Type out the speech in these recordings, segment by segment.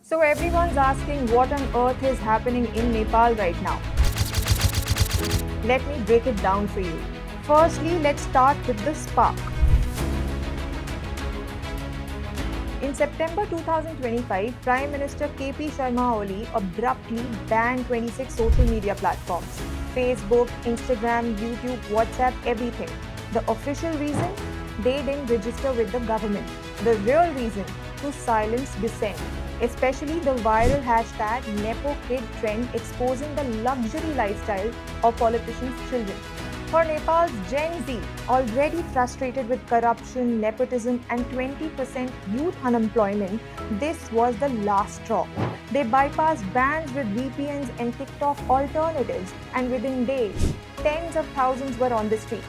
So everyone's asking what on earth is happening in Nepal right now. Let me break it down for you. Firstly, let's start with the spark. In September 2025, Prime Minister KP Sharma Oli abruptly banned 26 social media platforms: Facebook, Instagram, YouTube, WhatsApp, everything. The official reason? They didn't register with the government. The real reason? To silence dissent, especially the viral hashtag NepoKid trend exposing the luxury lifestyle of politicians' children. For Nepal's Gen Z, already frustrated with corruption, nepotism, and 20% youth unemployment, this was the last straw. They bypassed bans with VPNs and TikTok alternatives, and within days, tens of thousands were on the street.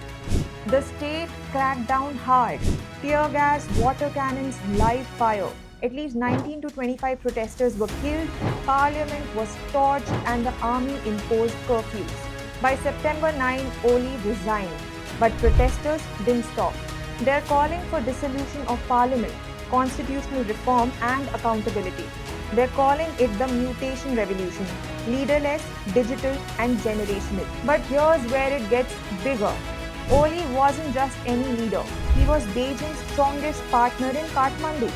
The state cracked down hard: tear gas, water cannons, live fire. At least 19 to 25 protesters were killed, parliament was torched, and the army imposed curfews. By September 9, Oli resigned, but protesters didn't stop. They're calling for dissolution of parliament, constitutional reform, and accountability. They're calling it the mutation revolution: leaderless, digital, and generational. But here's where it gets bigger. Oli wasn't just any leader. He was Beijing's strongest partner in Kathmandu.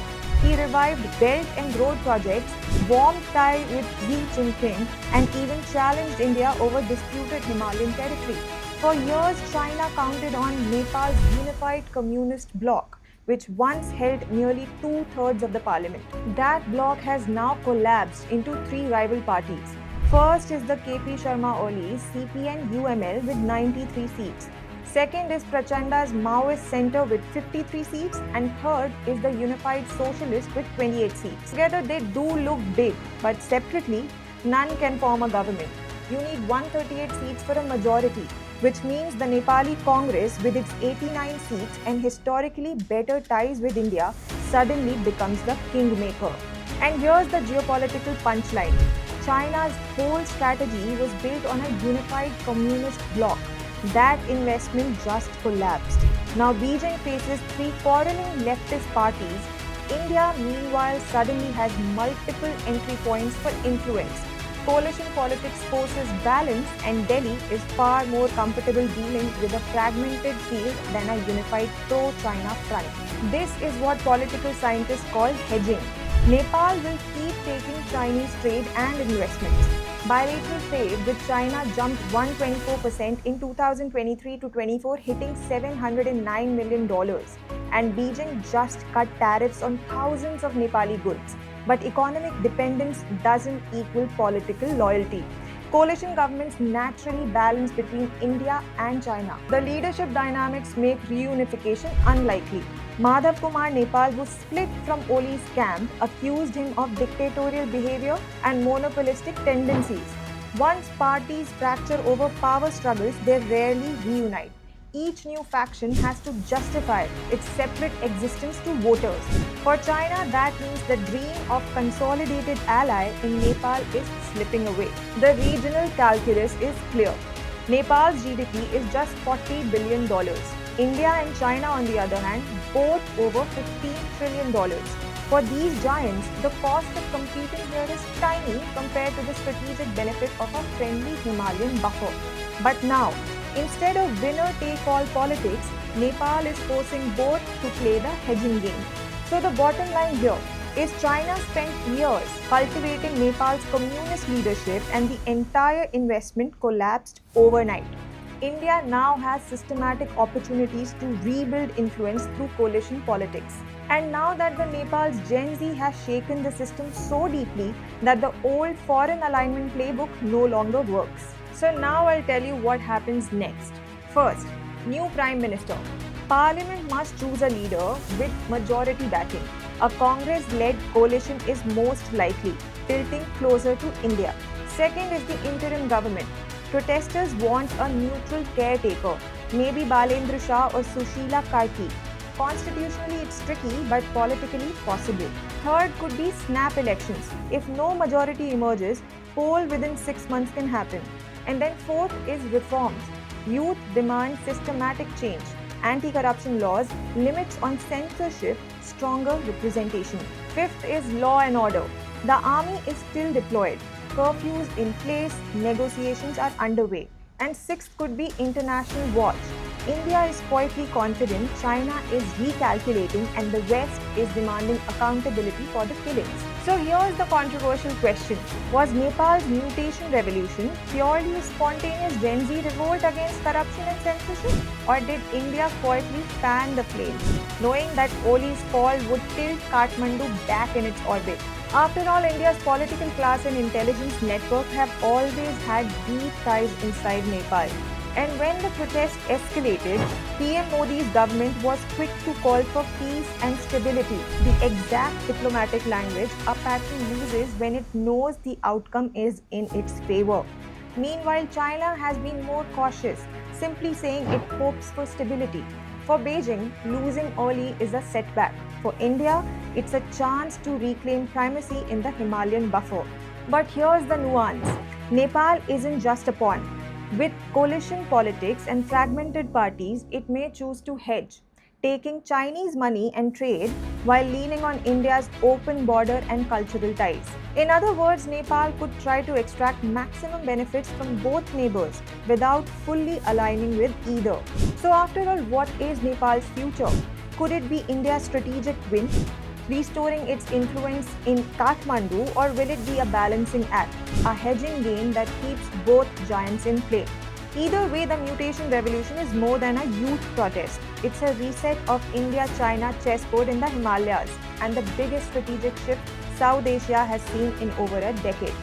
He revived Belt and Road projects, warmed ties with Xi Jinping, and even challenged India over disputed Himalayan territory. For years, China counted on Nepal's unified communist bloc, which once held nearly two-thirds of the parliament. That bloc has now collapsed into three rival parties. First is the KP Sharma Oli's CPN-UML with 93 seats. Second is Prachanda's Maoist Centre with 53 seats, and third is the Unified Socialist with 28 seats. Together they do look big, but separately, none can form a government. You need 138 seats for a majority, which means the Nepali Congress, with its 89 seats and historically better ties with India, suddenly becomes the kingmaker. And here's the geopolitical punchline: China's whole strategy was built on a unified communist bloc. That investment just collapsed. Now Beijing faces three quarreling leftist parties. India, meanwhile, suddenly has multiple entry points for influence. Coalition politics forces balance, and Delhi is far more comfortable dealing with a fragmented field than a unified pro-China front. This is what political scientists call hedging. Nepal will keep taking Chinese trade and investments. Bilateral trade with China jumped 124% in 2023 to 24, hitting $709 million. And Beijing just cut tariffs on thousands of Nepali goods. But economic dependence doesn't equal political loyalty. Coalition governments naturally balance between India and China. The leadership dynamics make reunification unlikely. Madhav Kumar Nepal, who split from Oli's camp, accused him of dictatorial behavior and monopolistic tendencies. Once parties fracture over power struggles, they rarely reunite. Each new faction has to justify its separate existence to voters. For China, that means the dream of consolidated ally in Nepal is slipping away. The regional calculus is clear. Nepal's GDP is just $40 billion. India and China, on the other hand, both over $15 trillion. For these giants, the cost of competing here is tiny compared to the strategic benefit of a friendly Himalayan buffer. But now, instead of winner-take-all politics, Nepal is forcing both to play the hedging game. So the bottom line here is China spent years cultivating Nepal's communist leadership, and the entire investment collapsed overnight. India now has systematic opportunities to rebuild influence through coalition politics. And now that the Nepal's Gen Z has shaken the system so deeply that the old foreign alignment playbook no longer works. So now I'll tell you what happens next. First, new Prime Minister. Parliament must choose a leader with majority backing. A Congress-led coalition is most likely, tilting closer to India. Second is the interim government. Protesters want a neutral caretaker, maybe Balendra Shah or Sushila Karki. Constitutionally, it's tricky, but politically possible. Third could be snap elections. If no majority emerges, poll within 6 months can happen. And then fourth is reforms. Youth demand systematic change, anti-corruption laws, limits on censorship, stronger representation. Fifth is law and order. The army is still deployed, curfews in place, negotiations are underway, and sixth could be international watch. India is quietly confident, China is recalculating, and the West is demanding accountability for the killings. So here's the controversial question. Was Nepal's mutation revolution purely a spontaneous Gen Z revolt against corruption and censorship? Or did India quietly fan the flames, knowing that Oli's fall would tilt Kathmandu back in its orbit? After all, India's political class and intelligence network have always had deep ties inside Nepal. And when the protest escalated, PM Modi's government was quick to call for peace and stability, the exact diplomatic language a party uses when it knows the outcome is in its favor. Meanwhile, China has been more cautious, simply saying it hopes for stability. For Beijing, losing Oli is a setback. For India, it's a chance to reclaim primacy in the Himalayan buffer. But here's the nuance. Nepal isn't just a pawn. With coalition politics and fragmented parties, it may choose to hedge, taking Chinese money and trade while leaning on India's open border and cultural ties. In other words, Nepal could try to extract maximum benefits from both neighbors without fully aligning with either. So, after all, what is Nepal's future? Could it be India's strategic win, restoring its influence in Kathmandu, or will it be a balancing act, a hedging game that keeps both giants in play? Either way, the mutation revolution is more than a youth protest. It's a reset of India-China chessboard in the Himalayas and the biggest strategic shift South Asia has seen in over a decade.